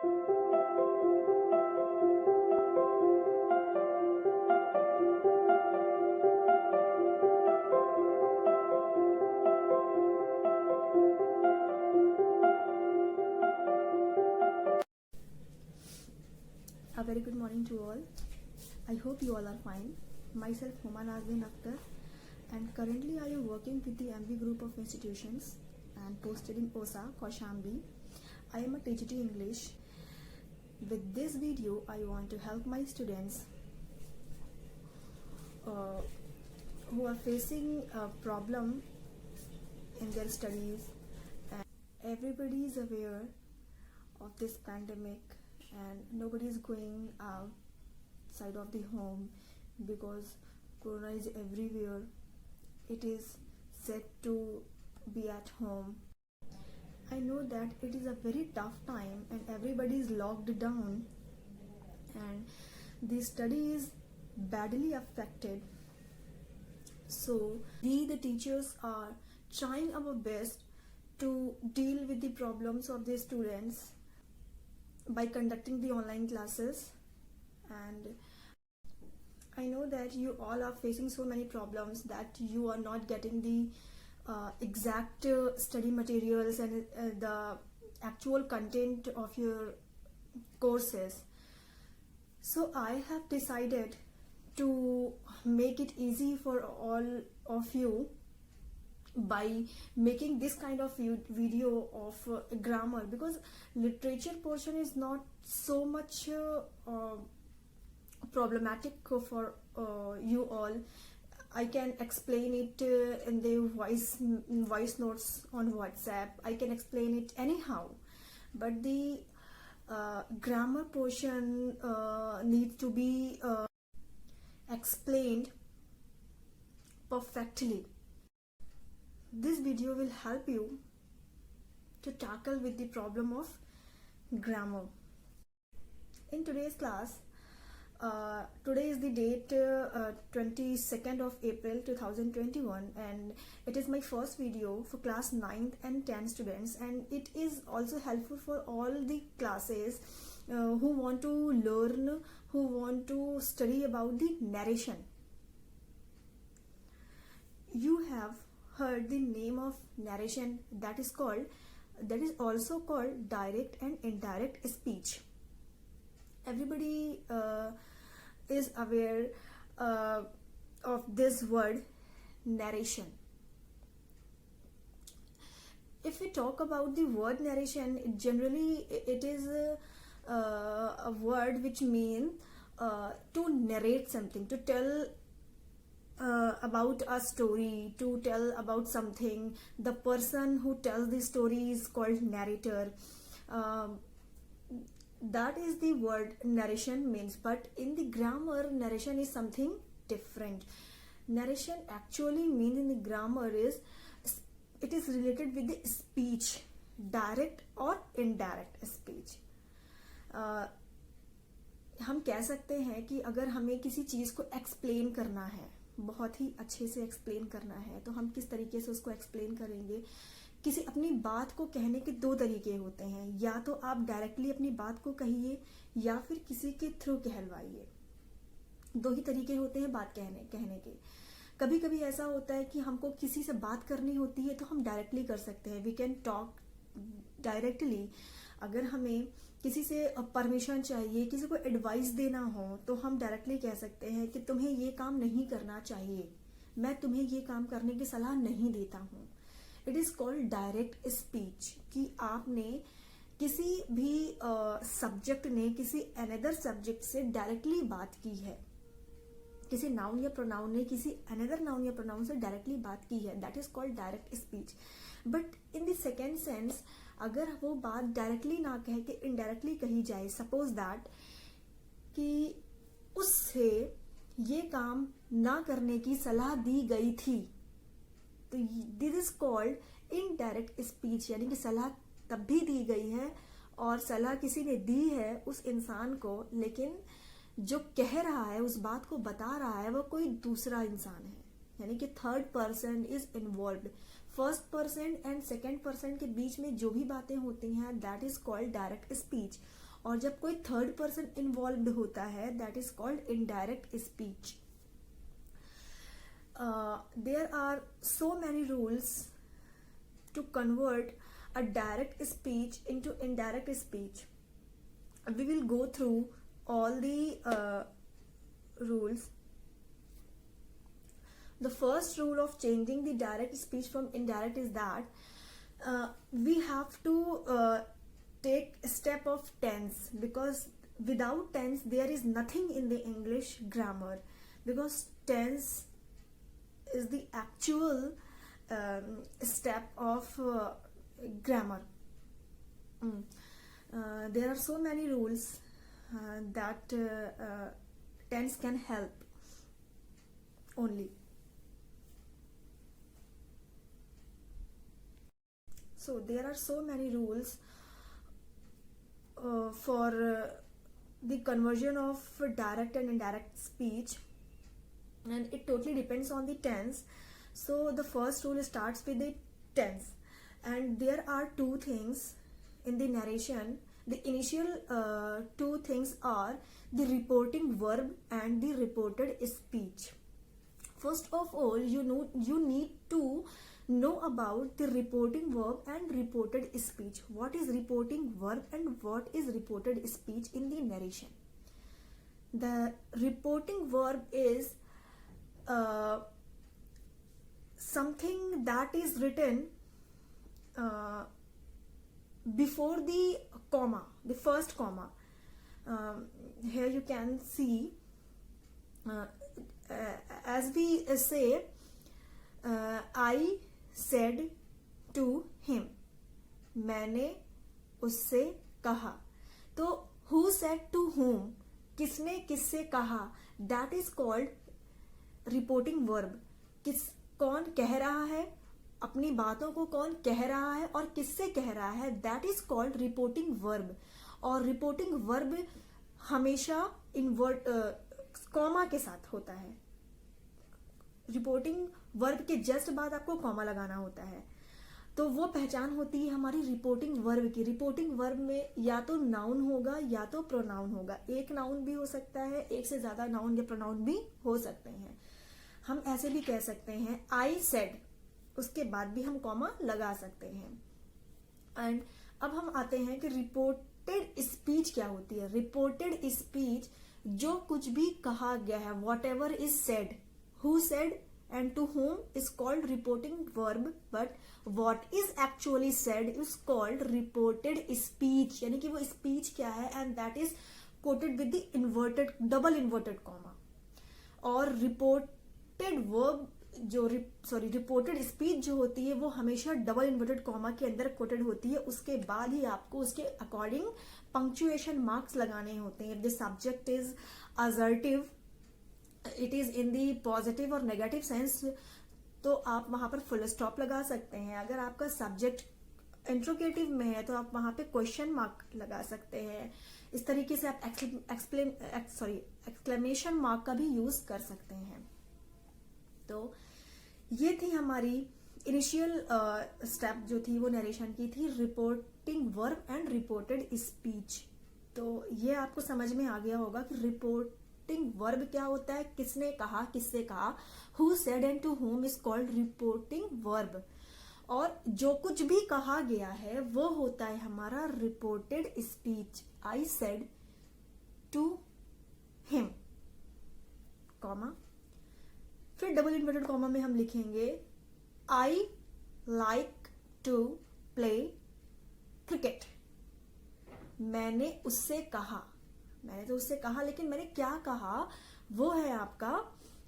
A very good morning to all. I hope you all are fine. Myself Huma Nazmin Akhtar, and currently I am working with the MB group of institutions and posted in OSA, Kaushambi. I am a TGT English. With this video, I want to help my students who are facing a problem in their studies. And everybody is aware of this pandemic, and nobody is going outside of the home because corona is everywhere. It is said to be at home. I know that it is a very tough time and everybody is locked down and the study is badly affected. So we the teachers are trying our best to deal with the problems of the students by conducting the online classes. And I know that you all are facing so many problems that you are not getting the exact study materials and the actual content of your courses. So I have decided to make it easy for all of you by making this kind of video of grammar, because literature portion is not so much problematic for you all. I can explain it in the voice notes on WhatsApp. I can explain it anyhow, but the grammar portion needs to be explained perfectly. This video will help you to tackle with the problem of grammar. In today's class, today is the date 22nd of April 2021, and it is my first video for class 9th and 10th students, and it is also helpful for all the classes who want to learn, who want to study about the narration. You have heard the name of narration, that is also called direct and indirect speech. Everybody is aware of this word narration. If we talk about the word narration, generally it is a word which means to narrate something, to tell about a story, to tell about something. The person who tells the story is called narrator. That is the word narration means. But in the grammar, narration is something different. Narration actually means in the grammar is it is related with the speech, direct or indirect speech. हम कह सकते हैं कि अगर हमें किसी चीज को एक्सप्लेन करना है, बहुत ही अच्छे से एक्सप्लेन करना है, तो हम किस तरीके से उसको एक्सप्लेन करेंगे. किसी अपनी बात को कहने के दो तरीके होते हैं, या तो आप डायरेक्टली अपनी बात को कहिए या फिर किसी के थ्रू कहलवाइए. दो ही तरीके होते हैं बात कहने के. कभी कभी ऐसा होता है कि हमको किसी से बात करनी होती है तो हम डायरेक्टली कर सकते हैं, वी कैन टॉक डायरेक्टली. अगर हमें किसी से परमिशन चाहिए, किसी को एडवाइस देना हो, तो हम डायरेक्टली कह सकते हैं कि तुम्हें ये काम नहीं करना चाहिए, मैं तुम्हें ये काम करने की सलाह नहीं देता हूँ. It is called direct speech, कि आपने किसी भी सब्जेक्ट ने किसी अनदर सब्जेक्ट से डायरेक्टली बात की है. किसी नाउन या प्रोनाउन ने किसी अनदर नाउन या प्रोनाउन से डायरेक्टली बात की है, that is called direct speech. But in the second sense, अगर वो बात डायरेक्टली ना कह के इनडायरेक्टली कही जाए, सपोज दैट कि उससे ये काम ना करने की सलाह दी गई थी, तो this is called indirect speech. यानी कि सलाह तब भी दी गई है और सलाह किसी ने दी है उस इंसान को, लेकिन जो कह रहा है, उस बात को बता रहा है, वो कोई दूसरा इंसान है. यानी कि third person is involved. First person and second person के बीच में जो भी बातें होती हैं, that is called direct speech. और जब कोई थर्ड पर्सन इन्वॉल्व्ड होता है that is called indirect speech. There are so many rules to convert a direct speech into indirect speech. We will go through all the rules. The first rule of changing the direct speech from indirect is that we have to take a step of tense, because without tense there is nothing in the English grammar, because tense is the actual step of grammar. There are so many rules that tense can help only. So there are so many rules for the conversion of direct and indirect speech, and it totally depends on the tense. So the first rule starts with the tense, and there are two things in the narration. The initial two things are the reporting verb and the reported speech. First of all, you need to know about the reporting verb and reported speech. What is reporting verb and what is reported speech in the narration? The reporting verb is something that is written before the comma, the first comma. Here you can see, as we say, I said to him, मैंने उससे कहा. तो who said to whom, किसने किससे कहा, that is called reporting verb. कौन कह रहा है, अपनी बातों को कौन कह रहा है और किससे कह रहा है, that is called reporting verb. और रिपोर्टिंग वर्ब हमेशा इनवर्ट कॉमा के साथ होता है. रिपोर्टिंग वर्ब के जस्ट बाद आपको कॉमा लगाना होता है. तो वो पहचान होती है हमारी रिपोर्टिंग वर्ब की. रिपोर्टिंग वर्ब में या तो नाउन होगा या तो प्रोनाउन होगा. एक नाउन भी हो सकता है, एक से ज्यादा नाउन या प्रोनाउन भी हो सकते हैं. हम ऐसे भी कह सकते हैं आई सेड, उसके बाद भी हम कॉमा लगा सकते हैं. एंड अब हम आते हैं कि रिपोर्टेड स्पीच क्या होती है. रिपोर्टेड स्पीच जो कुछ भी कहा गया है, what ever is said, who said and to whom is called reporting verb, but what is actually said is called reported speech. यानी कि वो speech क्या है, and that is quoted with the inverted, double inverted comma. और reported verb जो reported speech जो होती है वो हमेशा डबल इन्वर्टेड कॉमा के अंदर कोटेड होती है. उसके बाद ही आपको उसके अकॉर्डिंग पंक्चुएशन मार्क्स लगाने होते हैं. The subject is assertive, it is in the positive और नेगेटिव सेंस, तो आप वहां पर फुल स्टॉप लगा सकते हैं. अगर आपका सब्जेक्ट इंट्रोगेटिव में है तो आप वहां पे क्वेश्चन मार्क लगा सकते हैं. इस तरीके से आप एक्सक्लेमेशन मार्क का भी यूज कर सकते हैं. तो ये थी हमारी इनिशियल स्टेप जो थी वो नरेशन की थी, reporting verb and reported speech. तो ये आपको समझ में आ गया होगा कि रिपोर्टिंग वर्ब क्या होता है, किसने कहा, किससे कहा, who said and to whom is called reporting verb. और जो कुछ भी कहा गया है वो होता है हमारा reported speech. I said to him, comma, फिर डबल इन्वर्टेड कॉमा में हम लिखेंगे I like to play cricket. मैंने उससे कहा, मैंने तो उससे कहा लेकिन मैंने क्या कहा वो है आपका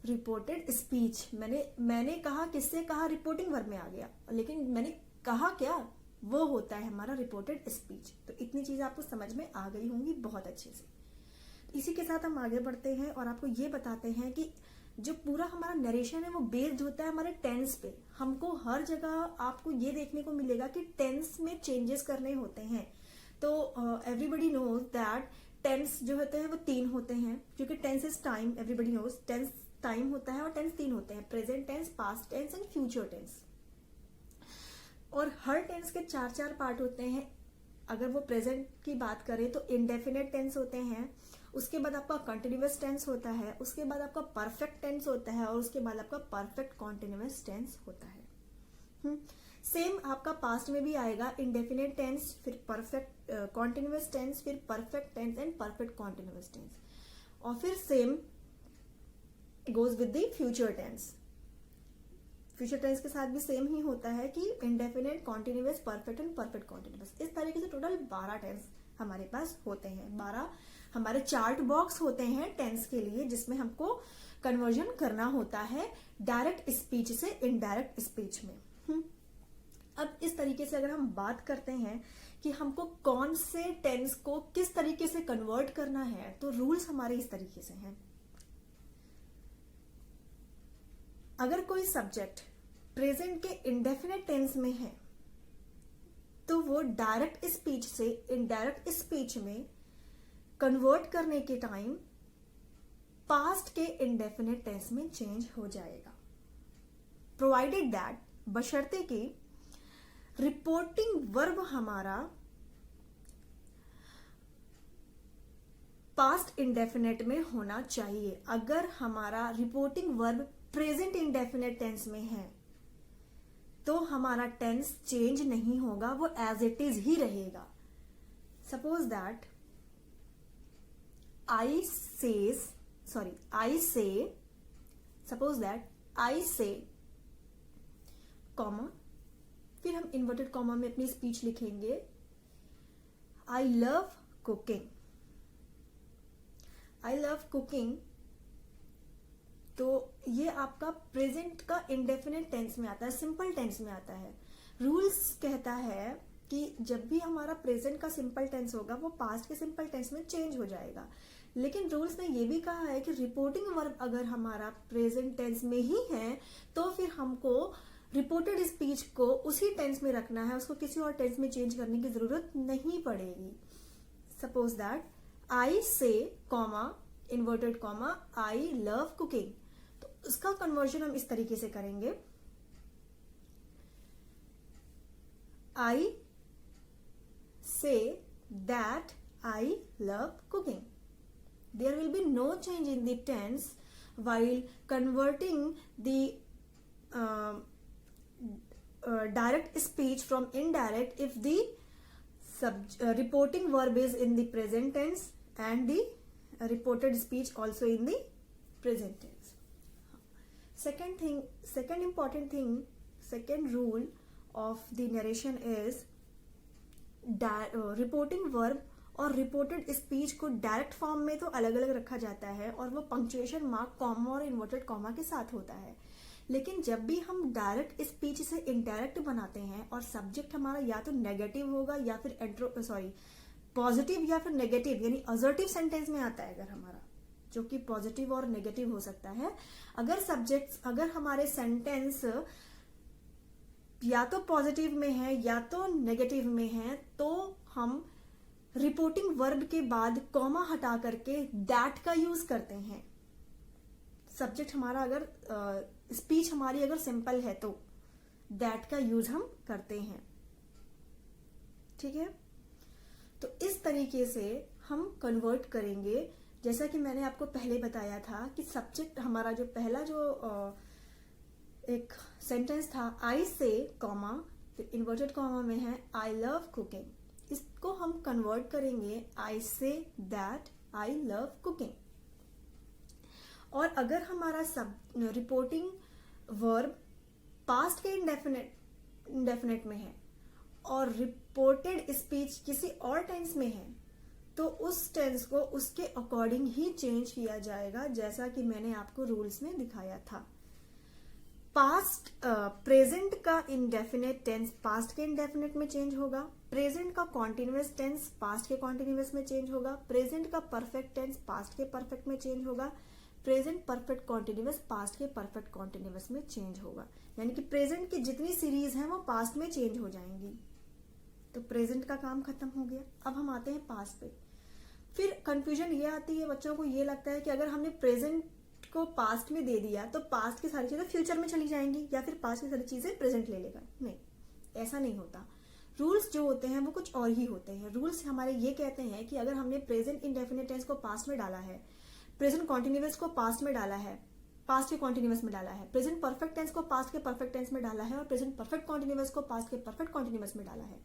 रिपोर्टेड स्पीच. मैंने कहा, किससे कहा, रिपोर्टिंग वर्ब में आ गया, लेकिन मैंने कहा क्या, वो होता है हमारा रिपोर्टेड स्पीच. तो इतनी चीज आपको समझ में आ गई होंगी बहुत अच्छे से. इसी के साथ हम आगे बढ़ते हैं और आपको ये बताते हैं कि जो पूरा हमारा नरेशन है वो बेस्ड होता है हमारे टेंस पे. हमको हर जगह आपको ये देखने को मिलेगा कि टेंस में चेंजेस करने होते हैं. तो एवरीबडी नोज दैट टेंस जो होते हैं वो 3 होते हैं, क्योंकि tense is time. Everybody knows tense time होता है और टेंस 3 होते हैं, present tense, past tense and future tense. और हर टेंस के 4 पार्ट होते हैं. अगर वो प्रेजेंट की बात करें तो इंडेफिनेट टेंस होते हैं, उसके बाद आपका कंटिन्यूअस टेंस होता है, उसके बाद आपका परफेक्ट टेंस होता है और उसके बाद आपका परफेक्ट कॉन्टिन्यूअस टेंस होता है। सेम आपका पास्ट में भी आएगा, इंडेफिनेट टेंस, फिर परफेक्ट कॉन्टिन्यूअस टेंस, फिर perfect tense and perfect continuous tense, और फिर same goes with the future tense. Future tense के साथ भी सेम ही होता है कि indefinite, continuous, perfect and perfect continuous. इस तरीके से टोटल 12 टेंस हमारे पास होते हैं। 12 हमारे चार्ट बॉक्स होते हैं टेंस के लिए, जिसमें हमको कन्वर्जन करना होता है डायरेक्ट स्पीच से इनडायरेक्ट स्पीच में। अब इस तरीके से अगर हम बात करते हैं कि हमको कौन से टेंस को किस तरीके से कन्वर्ट करना है, तो रूल्स हमारे इस तरीके से हैं। अगर कोई सब्जेक्ट प्रेजेंट के इंडेफिनेट टेंस में है तो वो डायरेक्ट स्पीच से इनडायरेक्ट स्पीच में कन्वर्ट करने के टाइम पास्ट के इंडेफिनेट टेंस में चेंज हो जाएगा, प्रोवाइडेड दैट, बशर्ते कि रिपोर्टिंग वर्ब हमारा पास्ट इंडेफिनेट में होना चाहिए। अगर हमारा reporting verb present indefinite tense में है तो हमारा टेंस चेंज नहीं होगा, वो एज इट इज ही रहेगा। सपोज दैट आई से कॉमा, फिर हम इन्वर्टेड कॉमा में अपनी स्पीच लिखेंगे, आई लव कुकिंग। तो ये आपका प्रेजेंट का इंडेफिनेट टेंस में आता है, सिंपल टेंस में आता है। रूल्स कहता है कि जब भी हमारा प्रेजेंट का सिंपल टेंस होगा वो पास्ट के सिंपल टेंस में चेंज हो जाएगा। लेकिन रूल्स ने ये भी कहा है कि रिपोर्टिंग वर्ब अगर हमारा प्रेजेंट टेंस में ही है तो फिर हमको रिपोर्टेड स्पीच को उसी टेंस में रखना है, उसको किसी और टेंस में चेंज करने की जरूरत नहीं पड़ेगी। सपोज दैट आई से comma, inverted comma, I love cooking, तो उसका कन्वर्जन हम इस तरीके से करेंगे, I say that I love cooking. There will be no change in the tense while converting the direct speech from indirect if the reporting verb is in the present tense and the reported speech also in the present tense. Second important thing, second rule of the narration is reporting verb और reported speech को direct form में तो अलग अलग रखा जाता है और वो पंक्चुएशन मार्क, कॉमा और इन्वर्टेड कॉमा के साथ होता है। लेकिन जब भी हम डायरेक्ट स्पीच से इनडायरेक्ट बनाते हैं और सब्जेक्ट हमारा या तो नेगेटिव होगा या फिर पॉजिटिव या फिर नेगेटिव यानी असर्टिव सेंटेंस में आता है, अगर हमारा जो कि पॉजिटिव और नेगेटिव हो सकता है, अगर हमारे सेंटेंस या तो पॉजिटिव में है या तो नेगेटिव में है तो हम रिपोर्टिंग वर्ब के बाद कॉमा हटा करके दैट का यूज करते हैं। सब्जेक्ट हमारा अगर स्पीच हमारी अगर सिंपल है तो दैट का यूज हम करते हैं, ठीक है। तो इस तरीके से हम कन्वर्ट करेंगे। जैसा कि मैंने आपको पहले बताया था कि सब्जेक्ट हमारा जो पहला जो एक सेंटेंस था, आई से कॉमा, फिर इन्वर्टेड कॉमा में है आई लव कुकिंग, इसको हम कन्वर्ट करेंगे I say that I love cooking. और अगर हमारा रिपोर्टिंग वर्ब पास्ट के इंडेफिनेट में है और रिपोर्टेड स्पीच किसी और टेंस में है तो उस टेंस को उसके अकॉर्डिंग ही चेंज किया जाएगा, जैसा कि मैंने आपको रूल्स में दिखाया था। पास्ट प्रेजेंट का इंडेफिनेट टेंस पास्ट के इंडेफिनेट में चेंज होगा, प्रेजेंट का कॉन्टिन्यूअस टेंस पास्ट के कॉन्टिन्यूअस में चेंज होगा, प्रेजेंट का परफेक्ट टेंस पास्ट के परफेक्ट में चेंज होगा, प्रेजेंट परफेक्ट कॉन्टिन्यूअस पास्ट के परफेक्ट कॉन्टिन्यूअस में चेंज होगा। यानी कि प्रेजेंट की जितनी सीरीज है वो पास्ट में चेंज हो जाएंगी। तो प्रेजेंट का काम खत्म हो गया। अब हम आते हैं पास्ट पे। फिर कंफ्यूजन ये आती है, बच्चों को ये लगता है कि अगर हमने प्रेजेंट को पास्ट में दे दिया तो पास्ट की सारी चीजें फ्यूचर में चली जाएंगी या फिर पास्ट की सारी चीजें प्रेजेंट ले लेगा। नहीं, ऐसा नहीं होता। रूल्स जो होते हैं वो कुछ और ही होते हैं। रूल्स हमारे ये कहते हैं कि अगर हमने प्रेजेंट इंडेफिनिट टेंस को पास्ट में डाला है, प्रेजेंट कॉन्टिन्यूअस को पास्ट में डाला है, पास्ट के कॉन्टिन्यूअस में डाला है, प्रेजेंट परफेक्ट टेंस को पास्ट के परफेक्ट टेंस में डाला है और प्रेजेंट परफेक्ट कॉन्टिन्यूअस को पास्ट के परफेक्ट कॉन्टिन्यूअस में डाला है,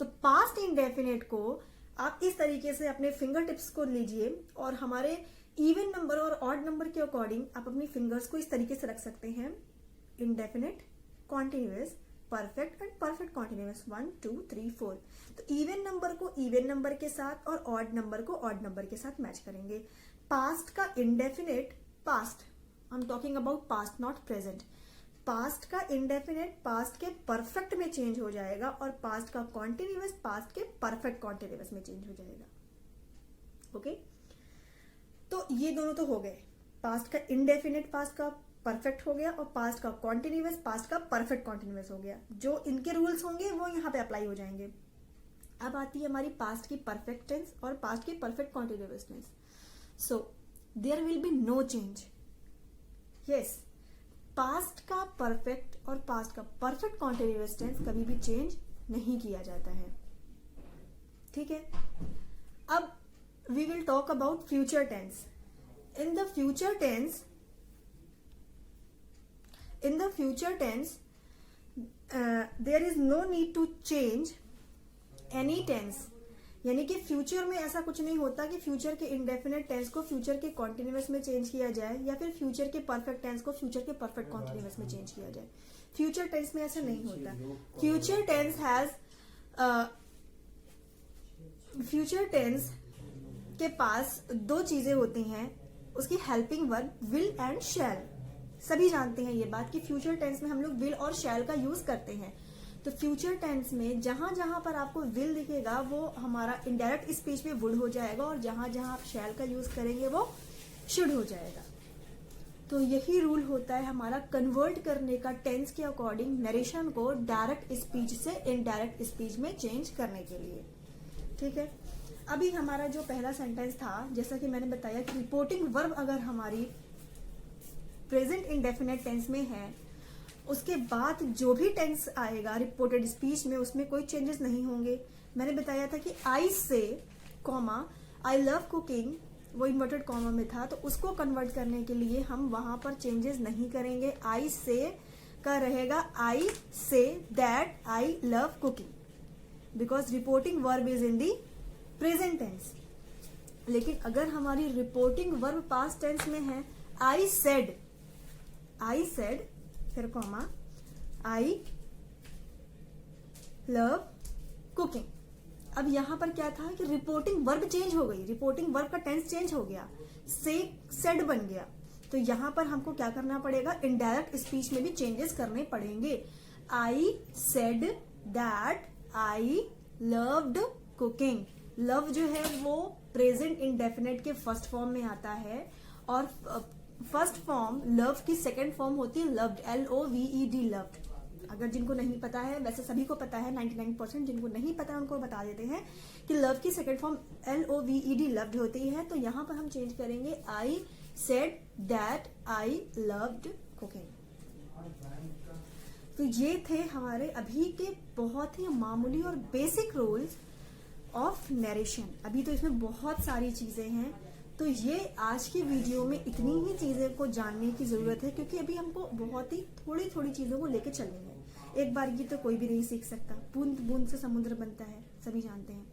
तो पास्ट इंडेफिनिट को आप इस तरीके से अपने फिंगर टिप्स को लीजिए और हमारे इवन नंबर और ऑड नंबर के अकॉर्डिंग आप अपनी फिंगर्स को इस तरीके से रख सकते हैं, indefinite, continuous, perfect and perfect continuous, 1 2 3 4। तो इवन नंबर को इवन नंबर के साथ और ऑड नंबर को ऑड नंबर के साथ मैच करेंगे। पास्ट का indefinite, past, I am talking about past not present, past का इंडेफिनिट पास्ट के परफेक्ट में चेंज हो जाएगा और पास्ट का कॉन्टिन्यूअस पास्ट के परफेक्ट कॉन्टिन्यूअस में चेंज हो जाएगा। ओके, तो ये दोनों तो हो गए, पास्ट का इंडेफिनिट पास्ट का परफेक्ट हो गया और पास्ट का कॉन्टिन्यूअस पास्ट का परफेक्ट कॉन्टिन्यूअस हो गया। जो इनके रूल्स होंगे वो यहाँ पे अप्लाई हो जाएंगे। अब आती है हमारी पास्ट की परफेक्ट टेंस और पास्ट की perfect continuous tense. So there will be no change. Yes, past का परफेक्ट और पास्ट का परफेक्ट कॉन्टिन्यूअस टेंस कभी भी चेंज नहीं किया जाता है। ठीक है, अब we will talk about future tense. In the future tense there is no need to change any tense, यानी कि फ्यूचर में ऐसा कुछ नहीं होता कि फ्यूचर के इंडेफिनिट टेंस को फ्यूचर के कॉन्टिन्यूअस में चेंज किया जाए या फिर फ्यूचर के परफेक्ट टेंस को फ्यूचर के परफेक्ट कॉन्टिन्यूअस में चेंज किया जाए। फ्यूचर टेंस में ऐसा नहीं होता। फ्यूचर टेंस के पास दो चीजें होती हैं, उसकी helping verb will and shall. सभी जानते हैं ये बात कि फ्यूचर टेंस में हम लोग विल और शैल का यूज करते हैं। तो फ्यूचर टेंस में जहां जहां पर आपको विल दिखेगा वो हमारा इनडायरेक्ट स्पीच में वुड हो जाएगा और जहां जहां आप शैल का यूज करेंगे वो शुड हो जाएगा। तो यही रूल होता है हमारा कन्वर्ट करने का टेंस के अकॉर्डिंग नरेशन को डायरेक्ट स्पीच से इनडायरेक्ट स्पीच में चेंज करने के लिए। ठीक है, अभी हमारा जो पहला सेंटेंस था, जैसा कि मैंने बताया कि रिपोर्टिंग वर्ब अगर हमारी प्रेजेंट इंडेफिनिट टेंस में है, उसके बाद जो भी टेंस आएगा रिपोर्टेड स्पीच में उसमें कोई चेंजेस नहीं होंगे। मैंने बताया था कि आई से कॉमा आई लव कुकिंग, वो इन्वर्टेड कॉमा में था, तो उसको कन्वर्ट करने के लिए हम वहां पर चेंजेस नहीं करेंगे। आई से का रहेगा I say that I love cooking, because reporting verb is in the present tense. लेकिन अगर हमारी रिपोर्टिंग वर्ब पास्ट टेंस में है, आई सेड फिर कॉमा आई लव कुकिंग। अब यहां पर क्या था कि रिपोर्टिंग वर्ब चेंज हो गई, रिपोर्टिंग वर्ब का टेंस चेंज हो गया, से सेड बन गया। तो यहां पर हमको क्या करना पड़ेगा, इनडायरेक्ट स्पीच में भी चेंजेस करने पड़ेंगे। I said that I loved cooking. Love जो है वो प्रेजेंट इंडेफिनिट के फर्स्ट फॉर्म में आता है और फर्स्ट फॉर्म लव की सेकंड फॉर्म होती है लव्ड, LOVED, लव्ड। अगर जिनको नहीं पता है, वैसे सभी को पता है, 99%, जिनको नहीं पता है उनको बता देते हैं कि लव की सेकंड फॉर्म LOVED, लव्ड होती है। तो यहां पर हम चेंज करेंगे I said that I loved cooking. तो ये थे हमारे अभी के बहुत ही मामूली और बेसिक रूल्स ऑफ नरेशन। अभी तो इसमें बहुत सारी चीजें हैं, तो ये आज की वीडियो में इतनी ही चीजें को जानने की जरूरत है, क्योंकि अभी हमको बहुत ही थोड़ी थोड़ी चीजों को लेके चलनी है। एक बार ये तो कोई भी नहीं सीख सकता, बूंद बूंद से समुद्र बनता है, सभी जानते हैं।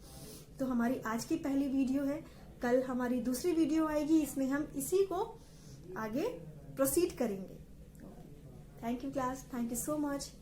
तो हमारी आज की पहली वीडियो है, कल हमारी दूसरी वीडियो आएगी, इसमें हम इसी को आगे प्रोसीड करेंगे। Thank you class, thank you so much.